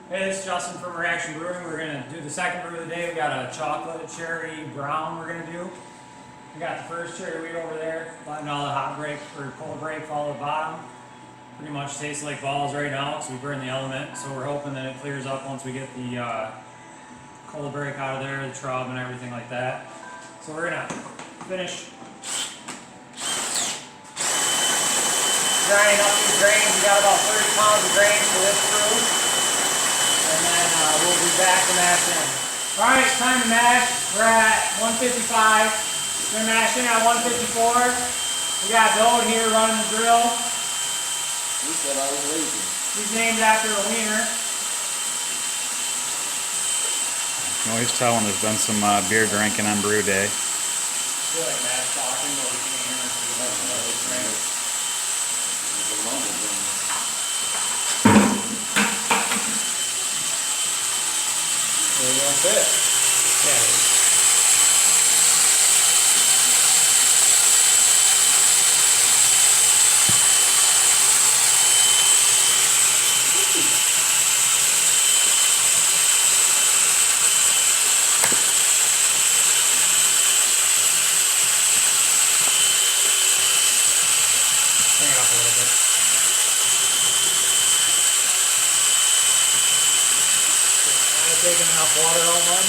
Hey, this is Justin from Reaction Brewing. We're going to do the second brew of the day. We got a chocolate cherry brown we're going to do. We got the first cherry wheat over there, letting all the hot break or cold break fall to the bottom. Pretty much tastes like balls right now because we burned the element. So we're hoping that it clears up once we get the cold break out of there, the trub and everything like that. So we're going to finish grinding up these grains. We got about 30 pounds of grains for this brew. And then we'll be back to mash in. Alright, it's time to mash. We're at 155. We're gonna mash in at 154. We got Doe here running the drill. He said I was lazy. He's named after a wiener. You can always tell when there's been some beer drinking on brew day. I feel like Matt's talking, but we can't hear him. There you go, fit. Yeah. Bring it up a little bit. Taking enough water out, bud?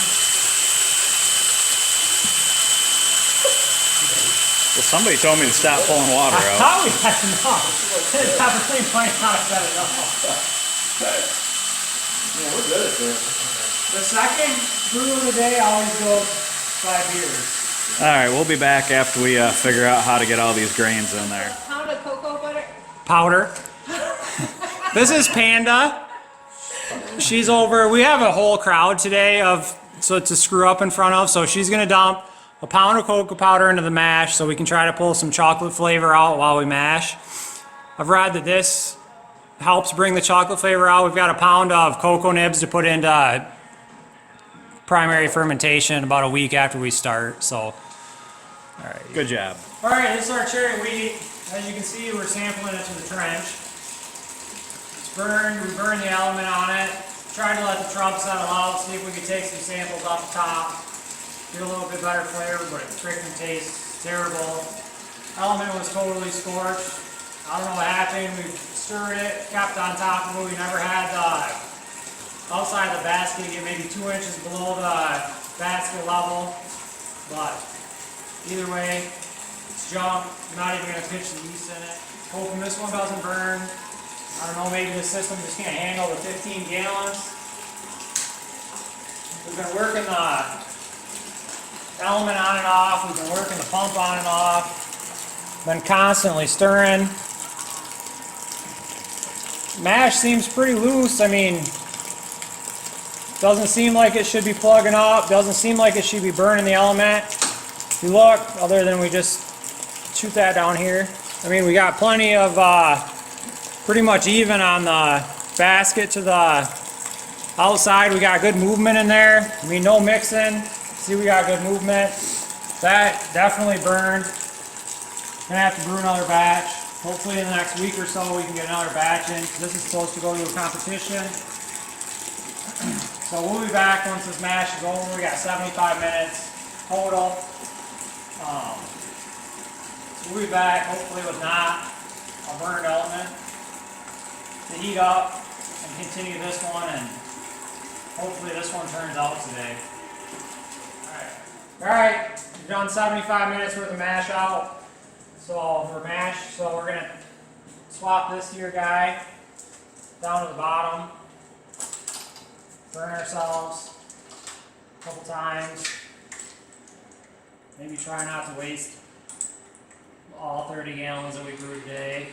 Well, somebody told me to stop pulling water I out. thought we had enough. It definitely might not have been enough. Yeah, we're good at this. The second brew of the day always goes by beers. Alright, we'll be back after we figure out how to get all these grains in there. Pound of cocoa butter. Powder. This is Panda. She's over. We have a whole crowd today to screw up in front of, so she's gonna dump a pound of cocoa powder into the mash so we can try to pull some chocolate flavor out while we mash. I've read that this helps bring the chocolate flavor out. We've got a pound of cocoa nibs to put into primary fermentation about a week after we start. So, all right. Good job. All right, this is our cherry wheat. As you can see, we're sampling it to the trench. It's burned. We burned the element on it. Tried to let the trub settle out, see if we could take some samples off the top. Get a little bit better flavor, but it freaking tastes terrible. Element was totally scorched. I don't know what happened. We stirred it, kept on top of it. We never had the outside of the basket get maybe 2 inches below the basket level. But either way, it's junk. I'm not even going to pitch the yeast in it. Hoping this one doesn't burn. I don't know, maybe the system just can't handle the 15 gallons. We've been working the element on and off. We've been working the pump on and off. Been constantly stirring. Mash seems pretty loose. I mean, doesn't seem like it should be plugging up. Doesn't seem like it should be burning the element. If you look, other than we just shoot that down here. I mean, we got plenty of pretty much even on the basket to the outside. We got good movement in there. I mean, no mixing. See, we got good movement. That definitely burned. Gonna have to brew another batch. Hopefully in the next week or so we can get another batch in. This is supposed to go to a competition. So we'll be back once this mash is over. We got 75 minutes total. We'll be back hopefully with not a burned element to heat up and continue this one, and hopefully this one turns out today. Alright, we've done 75 minutes worth of mash out. So for mash, so we're gonna swap this here guy down to the bottom, burn ourselves a couple times, maybe try not to waste all 30 gallons that we brewed today.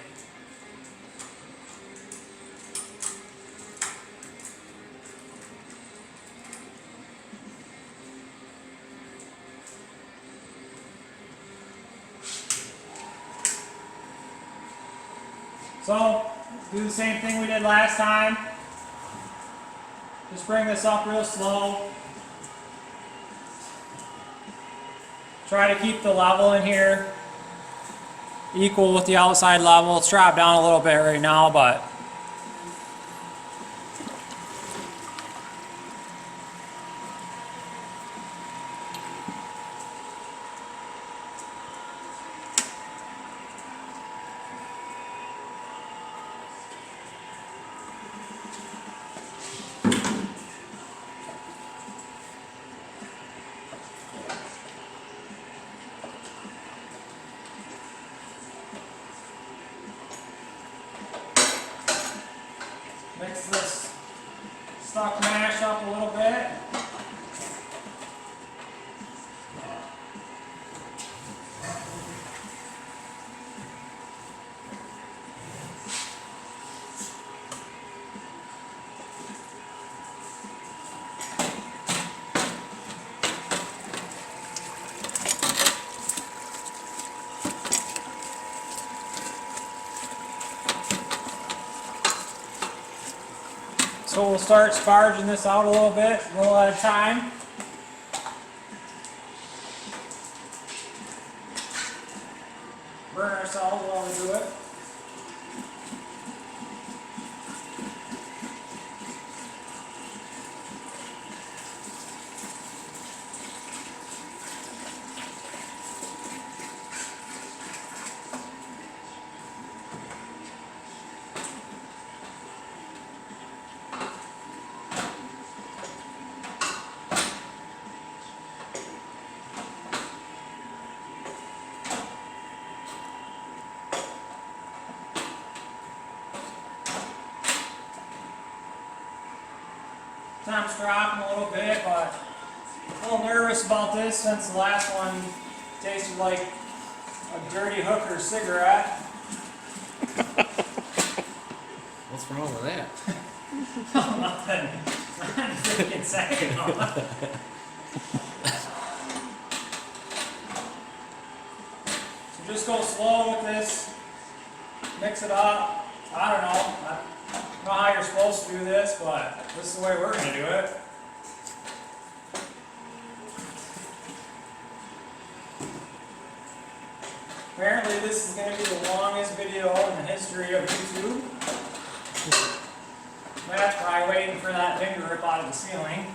So, do the same thing we did last time. Just bring this up real slow. Try to keep the level in here equal with the outside level. It's dropped down a little bit right now, but So we'll start sparging this out a little bit, a little at a time. Burn ourselves while we do it. Time's dropping a little bit, but a little nervous about this since the last one tasted like a dirty hooker cigarette. What's wrong with that? No, nothing. Not a freaking second on it. So just go slow with this. Mix it up. I don't know. I don't know how you're supposed to do this, but this is the way we're going to do it. Apparently this is going to be the longest video in the history of YouTube. Matt's probably waiting for that thing to rip out of the ceiling.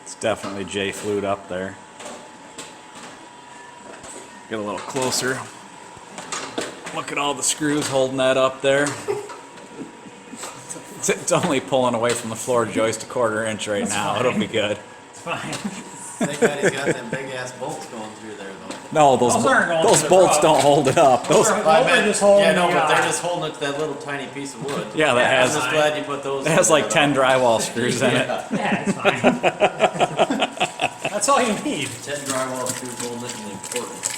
It's definitely J flute up there. Get a little closer. Look at all the screws holding that up there. It's only pulling away from the floor joist a quarter-inch right now. fine. It'll be good. It's fine. Thank God he's got them big ass bolts going through there though. No, Those aren't going those to the bolts rub. don't hold it up. Those, Those are just holding yeah, no, the, but they're just holding it to that little tiny piece of wood. yeah, that Yeah, I'm has just glad you put those. it has in like there, 10 drywall screws in it. Yeah. Yeah, it's fine. That's all you need. 10 drywall screws holding it in the important.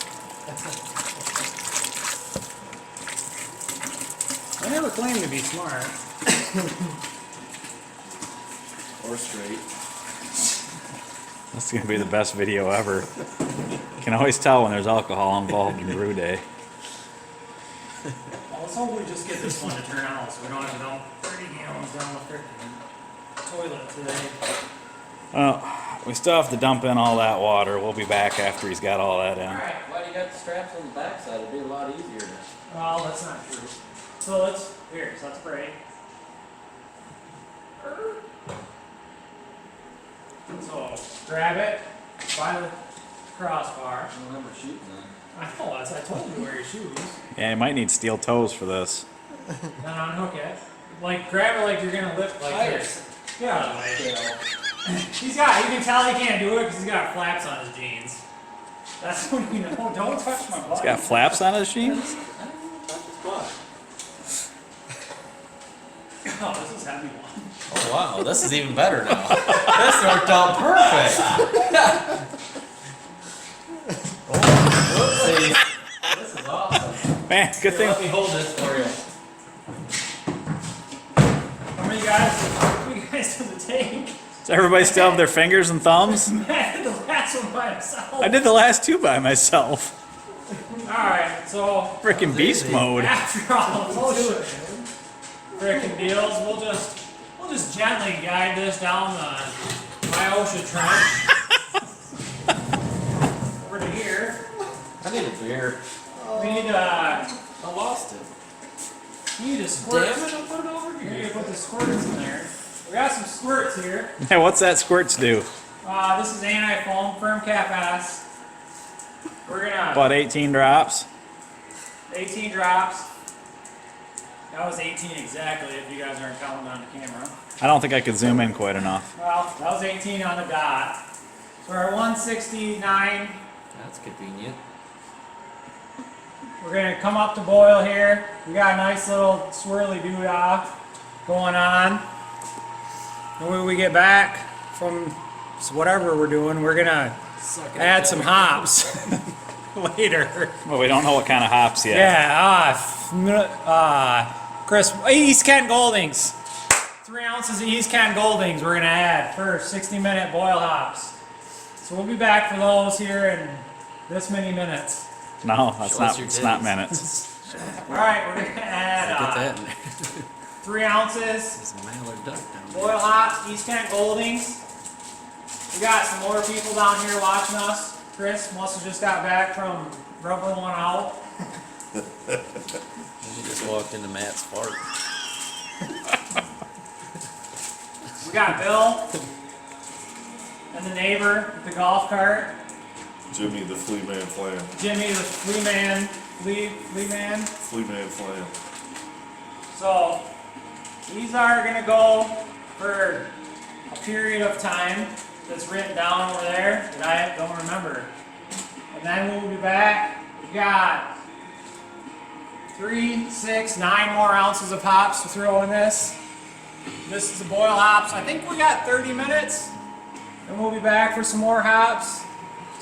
I never claimed to be smart. Or straight. That's gonna be the best video ever. Can always tell when there's alcohol involved in brew day. Well, let's hopefully just get this one to turn out so we don't have to dump 30 gallons down the freaking toilet today. Well, we still have to dump in all that water. We'll be back after he's got all that in. Alright, Why do you got the straps on the backside? It'd be a lot easier. well, that's not true. So let's spray. So, grab it by the crossbar. I don't remember shooting that. I know, I told you to wear your shoes. Yeah, you might need steel toes for this. Then unhook it. Like, grab it like you're gonna lift like this. Get out of the way. You can tell he can't do it because he's got flaps on his jeans. That's when you know, don't touch my butt. He's got flaps on his jeans? I didn't even touch his butt. Oh, this is a heavy one. Oh wow, this is even better now. This worked out perfect. Oh, whoopsie. This is awesome. Man, good Here, thing. let me hold this for you. How many guys does it take? Does everybody still have their fingers and thumbs? Matt did the last one by himself. I did the last two by myself. Alright, so Freaking beast mode. after all of those frickin' deals, we'll just gently guide this down the Myosha trench. Over to here. I need a beer. We need I lost it. you need a squirt. Damn it, I'll put it over We need here. to put the squirts in there. We got some squirts here. Hey, what's that squirts do? This is anti-foam, firm cap ass. We're gonna About 18 drops. 18 drops. That was 18 exactly if you guys aren't counting on the camera. I don't think I could zoom in quite enough. Well, that was 18 on the dot. So we're at 169. That's convenient. We're gonna come up to boil here. We got a nice little swirly doo-dah going on. And when we get back from whatever we're doing, we're gonna add some hops later. Well, we don't know what kind of hops yet. Yeah, Chris, East Kent Goldings. 3 ounces of East Kent Goldings we're gonna add first, 60-minute boil hops. So we'll be back for those here in this many minutes. No, that's Show us not. your It's not titties. minutes. All right, we're gonna add Get that in there. 3 ounces. There's a mallard duck down there. Boil hops, East Kent Goldings. We got some more people down here watching us. Chris must have just got back from rubbing one out. She just walked into Matt's fart. We got Bill and the neighbor with the golf cart. Jimmy the Flea Man Flam. Jimmy the flea man. Flea Man Flam. So these are gonna go for a period of time that's written down over there that I don't remember. And then we'll be back. We got 3, 6, 9 more ounces of hops to throw in this. This is the boil hops. I think we got 30 minutes. And we'll be back for some more hops.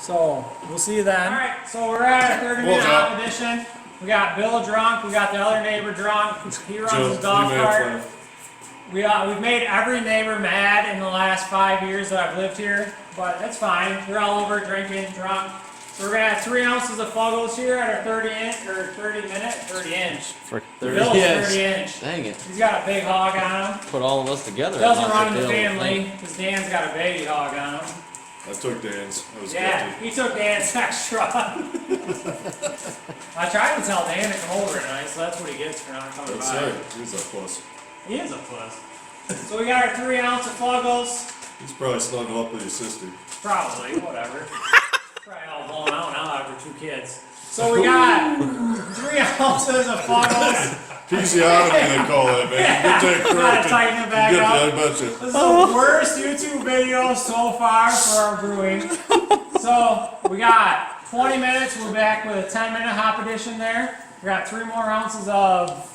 So we'll see you then. Alright, so we're at a 30-minute hop edition. We got Bill drunk, we got the other neighbor drunk. He runs his golf cart. We've made every neighbor mad in the last 5 years that I've lived here, but that's fine. They're all over drinking, drunk. So we're gonna have 3 ounces of fuggles here at our 30 inch. For Bill's 30 inch. Dang it. He's got a big hog on him. Put all of us together. Doesn't run in the family, because Dan's got a baby hog on him. I took Dan's. I was Yeah, guilty. he took Dan's extra. I tried to tell Dan to come over tonight, so that's what he gets for not coming That's by. right. He's a plus. He is a plus. So we got our 3 ounce of fuggles. He's probably snuggled up with your sister. Probably, whatever. Probably all blown out now after 2 kids. So we got 3 ounces of fuggles. Episiotomy, they call it, man. You get that Gotta corrected. tighten it back You get up. that, I bet you. This is the worst YouTube video so far for our brewing. So we got 20 minutes. We're back with a 10-minute hop edition there. We got 3 more ounces of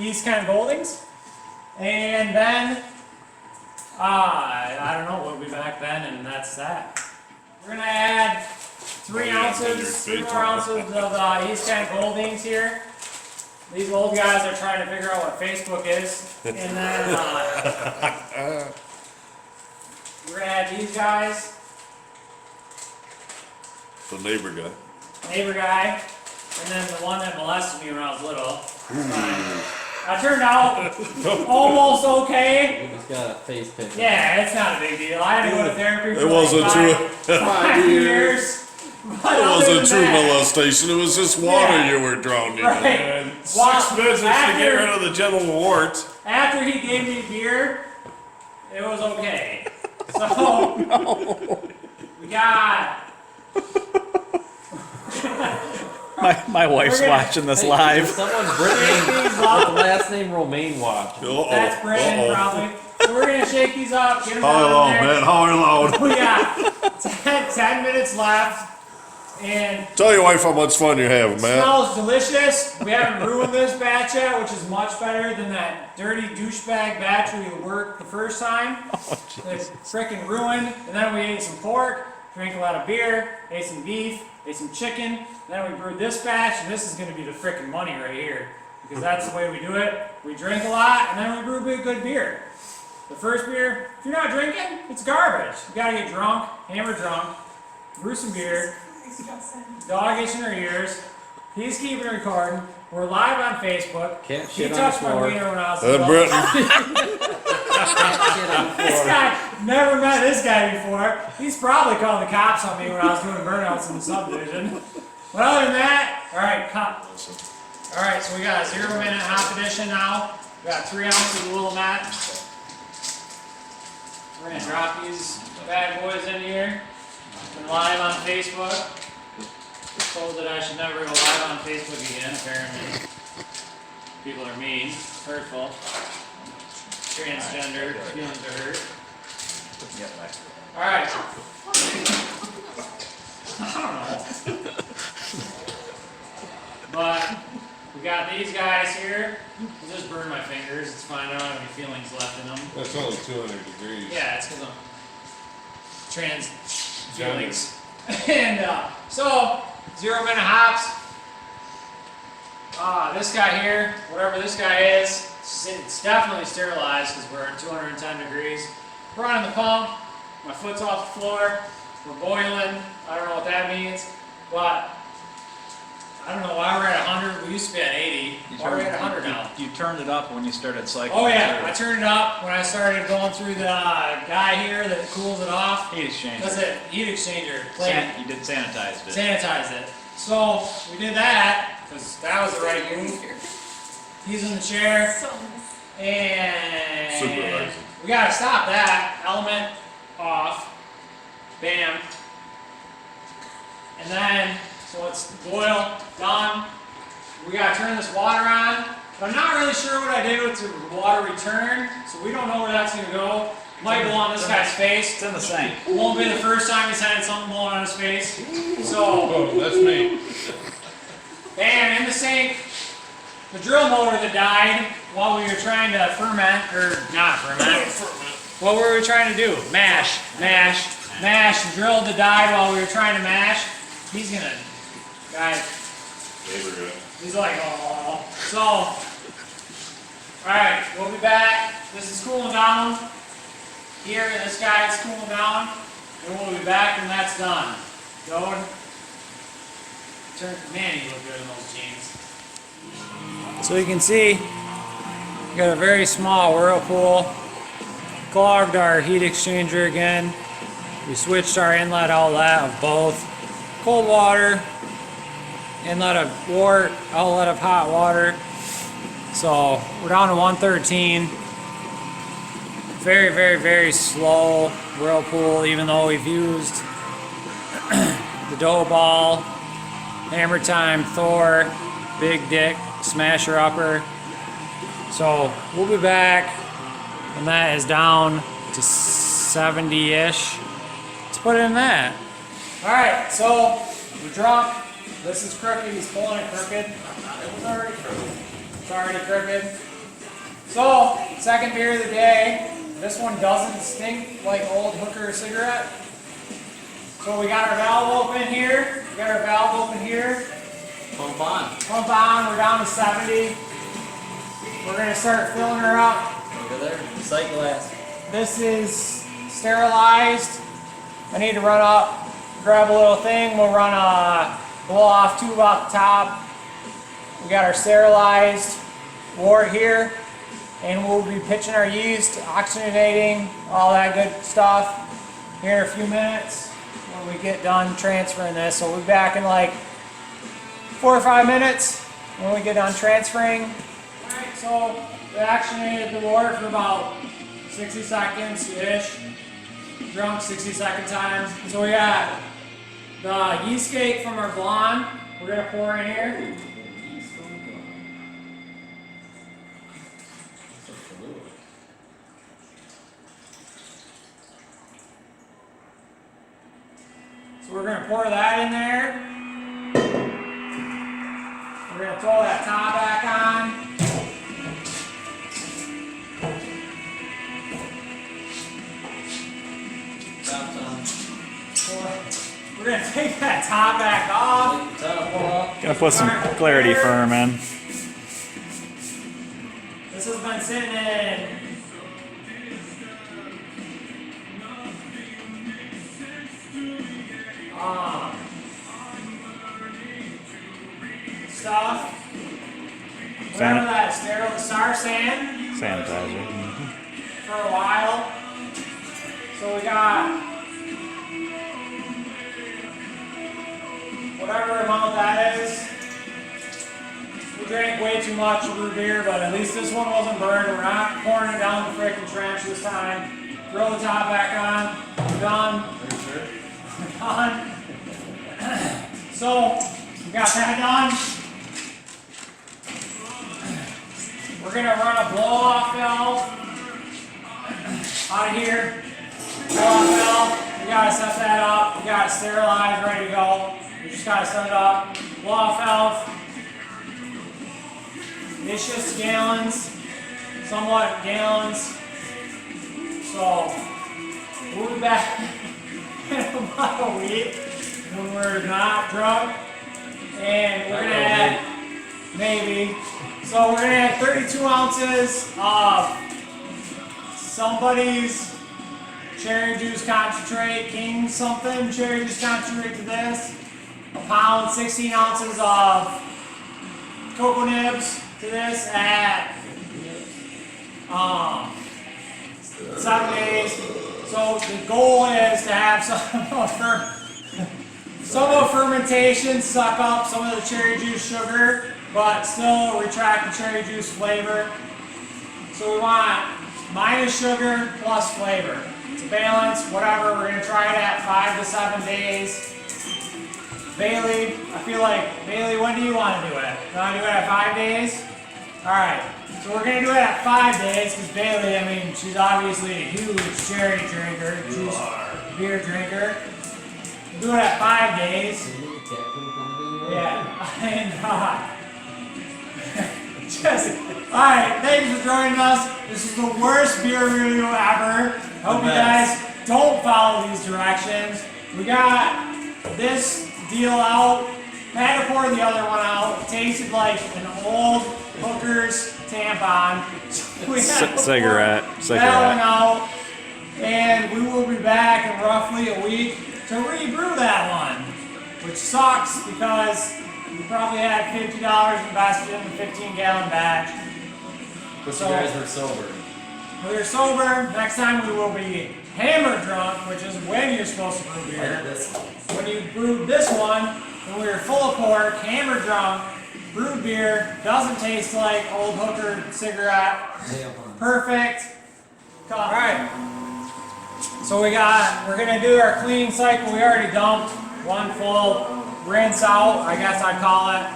East Kent Goldings. And then, I don't know, we'll be back then, and that's that. We're gonna add 3 ounces, 3 more ounces of East Kent Goldings here. These old guys are trying to figure out what Facebook is. And then, we're gonna add these guys, The neighbor guy. neighbor guy, and then the one that molested me when I was little. I turned out almost okay. We just got a face picture. Yeah, it's not a big deal. I had to go to therapy for It wasn't like true. 5 years. But It other wasn't than true that, molestation. It was just water Yeah. you were drowning in. Right. Well, 6 visits to get after- rid of the genital wart. After he gave me beer, it was okay. So we got. My wife's We're gonna- watching this Hey, live. Someone's Brittany with These the up. last name Romaine watching. That's Brandon probably. So we're gonna shake these up. Get them How down long, there. man? How long? We got 10 minutes left, and Tell your wife how much fun you're having, man. smells delicious. We haven't ruined this batch yet, which is much better than that dirty douchebag batch we worked the first time. It's freaking ruined. And then we ate some pork, drank a lot of beer, ate some beef, ate some chicken. Then we brewed this batch, and this is going to be the freaking money right here. Because that's the way we do it. We drink a lot, and then we brew good beer. The first beer, if you're not drinking, it's garbage. You gotta get drunk, hammer drunk, brew some beer, dog itching her ears. He's keeping recording. We're live on Facebook. Can't He shit on the touched my floor. wiener when I was And little. Brittany, Shit on the This floor. guy, never met this guy before. He's probably called the cops on me when I was doing burnouts in the subdivision. But other than that, alright, Alright, so we got a 0-minute hop edition now. We got 3 ounces of Willamette. We're gonna drop these bad boys in here. Been live on Facebook. Told that I should never go live on Facebook again, apparently. People are mean, hurtful, transgender, feelings are hurt. Alright. I don't know. But we got these guys here. I'll just burn my fingers, it's fine, I don't have any feelings left in them. that's only 200 degrees. Yeah, it's because I'm trans feelings. And so, 0-minute hops. This guy here, whatever this guy is, it's definitely sterilized because we're at 210 degrees. We're on the pump, my foot's off the floor, we're boiling, I don't know what that means, but I don't know why we're at 100, we used to be at 80. Already at 100 now. You turned it up when you started cycling. Oh yeah, I turned it up when I started going through the guy here that cools it off. Heat exchanger. That's it, heat exchanger. Plant. You did sanitized it. Sanitized it. So we did that because that was the right move. He's in the chair, and Supervisor. we gotta stop that element off. Bam. And then, so it's boil, done. We gotta turn this water on. But I'm not really sure what I did with the water return, so we don't know where that's gonna go. Might go on this guy's face. It's in the sink. Won't be the first time he's had something blowing on his face. So, Oh, that's me. bam, in the sink. The drill motor that died while we were trying to ferment, or not ferment. What were we trying to do? Mash. The drill that died while we were trying to mash. He's gonna, guys, Neighborhood. he's like, oh. So, alright, we'll be back. This is cooling down. Here, this guy is cooling down. And we'll be back when that's done. Going. Man, you look good in those jeans. So you can see, we got a very small whirlpool. Clogged our heat exchanger again. We switched our inlet outlet of both cold water, inlet of wort, outlet of hot water. So we're down to 113. Very, very, very slow whirlpool, even though we've used the dough ball, hammer time, Thor, big dick, smasher upper. So we'll be back when that is down to 70-ish. Let's put it in that. Alright, so we're drunk. This is crooked, he's pulling it crooked. It was already crooked. It's already crooked. So, second beer of the day. This one doesn't stink like old hooker cigarette. So we got our valve open here. Pump on. Pump on, we're down to 70. We're gonna start filling her up. Over there. Sight glass. This is sterilized. I need to run up, grab a little thing. We'll run a blow off tube off the top. We got our sterilized wort here, and we'll be pitching our yeast, oxygenating, all that good stuff here in a few minutes when we get done transferring this. So we'll be back in like 4 or 5 minutes when we get done transferring. Alright, so we oxygenated the wort for about 60 seconds-ish. Drunk 60-second times. So we got the yeast cake from our blonde. We're gonna pour in here. So we're gonna pour that in there. We're gonna throw that top back on. We're gonna take that top back off. Gonna put some clarity firm in. This has been sitting in stuff. Whatever that sterile star sand Sanitizer. for a while. So we got whatever amount that is. We drank way too much root beer, but at least this one wasn't burned. We're not pouring it down the freaking trench this time. Throw the top back on. We're done. We're done. So, we got that done. We're gonna run a blow-off valve out of here. Blow-off valve. We gotta set that up. We got it sterilized, ready to go. We just gotta set it up. Blow-off valve. It's just gallons, somewhat gallons. So we'll be back in about a week when we're not drunk, and we're gonna add maybe. So we're gonna add 32 ounces of somebody's cherry juice concentrate, King something cherry juice concentrate to this. A pound, 16 ounces of cocoa nibs to this at 7 days. So the goal is to have some of fermentation suck up some of the cherry juice sugar, but still retract the cherry juice flavor. So we want minus sugar plus flavor. It's a balance, whatever. We're going to try it at 5 to 7 days. Bailey, I feel like, Bailey, when do you want to do it? You want to do it at 5 days? Alright, so we're going to do it at 5 days because Bailey, I mean, she's obviously a huge cherry drinker, juice, beer drinker. Do it at 5 days. Yeah, and alright, thanks for joining us. This is the worst beer review ever. I hope you guys don't follow these directions. We got this deal out. I had to pour the other one out. It tasted like an old hooker's tampon. So we had to Cigarette. pour that one out. And we will be back in roughly a week to rebrew that one. Which sucks because we probably had $50 invested in the 15-gallon batch. But you guys were sober. We were sober. Next time we will be hammer drunk, which is when you're supposed to brew beer. When you brewed this one, when we were full of pork, hammer drunk, brewed beer, doesn't taste like old hooker cigarette. Perfect. Alright. So we're gonna do our cleaning cycle. We already dumped one full rinse out, I guess I'd call it.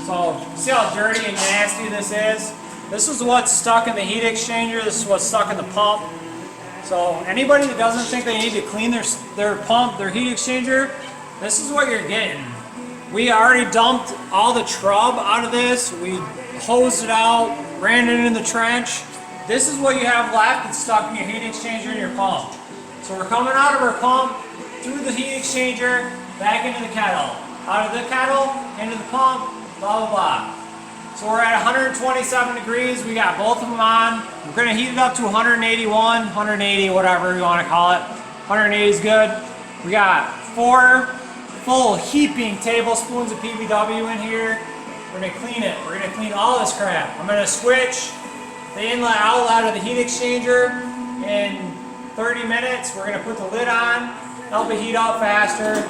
So see how dirty and nasty this is? This is what's stuck in the heat exchanger. This is what's stuck in the pump. So anybody that doesn't think they need to clean their pump, their heat exchanger, this is what you're getting. We already dumped all the trub out of this. We hosed it out, ran it in the trench. This is what you have left that's stuck in your heat exchanger and your pump. So we're coming out of our pump, through the heat exchanger, back into the kettle. Out of the kettle, into the pump, blah, blah, blah. So we're at 127 degrees. We got both of them on. We're going to heat it up to 181, 180, whatever you want to call it. 180 is good. We got 4 full heaping tablespoons of PBW in here. We're going to clean it. We're going to clean all this crap. I'm going to switch the inlet outlet of the heat exchanger in 30 minutes. We're going to put the lid on, help it heat up faster.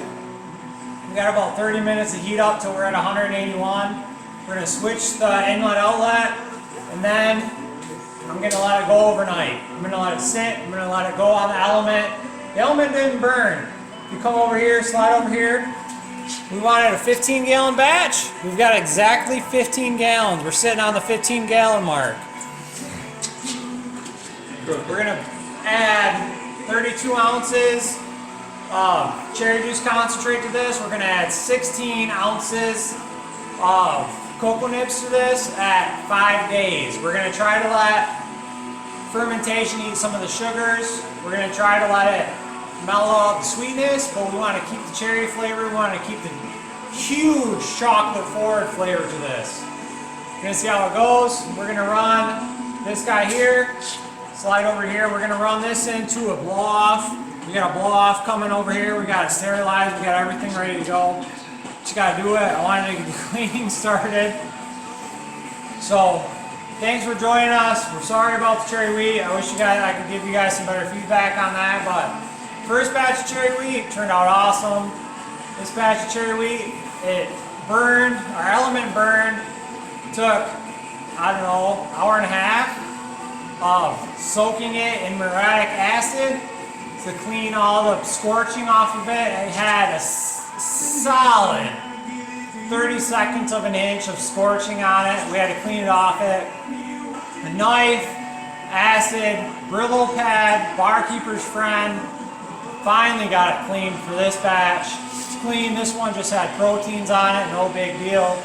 We got about 30 minutes to heat up till we're at 181. We're going to switch the inlet outlet, and then I'm going to let it go overnight. I'm going to let it sit. I'm going to let it go on the element. The element didn't burn. If you come over here, slide over here. We wanted a 15-gallon batch. We've got exactly 15 gallons. We're sitting on the 15-gallon mark. We're going to add 32 ounces of cherry juice concentrate to this. We're going to add 16 ounces of cocoa nibs to this at 5 days. We're going to try to let fermentation eat some of the sugars. We're going to try to let it mellow out the sweetness, but we want to keep the cherry flavor. We want to keep the huge chocolate forward flavor to this. We're going to see how it goes. We're going to run this guy here, slide over here. We're going to run this into a blow off. We got a blow off coming over here. We got it sterilized. We got everything ready to go. Just gotta do it. I wanted to get the cleaning started. So, thanks for joining us. We're sorry about the cherry wheat. I wish I could give you guys some better feedback on that, but first batch of cherry wheat turned out awesome. This batch of cherry wheat, it burned, our element burned. Took, I don't know, hour and a half of soaking it in muriatic acid to clean all the scorching off of it. It had a solid 30 seconds of an inch of scorching on it. We had to clean it off it. A knife, acid, Brillo pad, barkeeper's friend. Finally got it cleaned for this batch. It's clean. This one just had proteins on it, no big deal.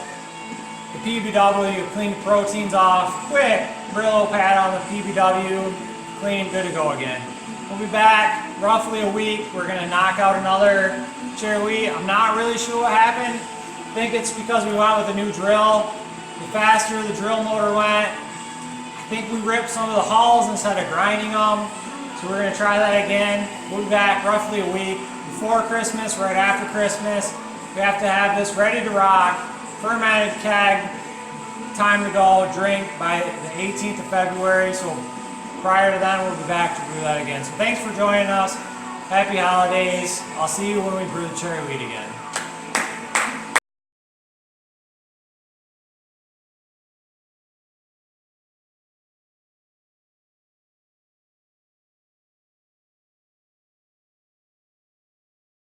The PBW, clean the proteins off. Quick Brillo pad on the PBW. Clean, good to go again. We'll be back roughly a week. We're going to knock out another cherry wheat. I'm not really sure what happened. I think it's because we went with a new drill. The faster the drill motor went, I think we ripped some of the hulls instead of grinding them. So we're going to try that again. We'll be back roughly a week before Christmas, right after Christmas. We have to have this ready to rock, fermented keg, time to go drink by the 18th of February. So prior to that, we'll be back to brew that again. So thanks for joining us. Happy holidays. I'll see you when we brew the cherry wheat again.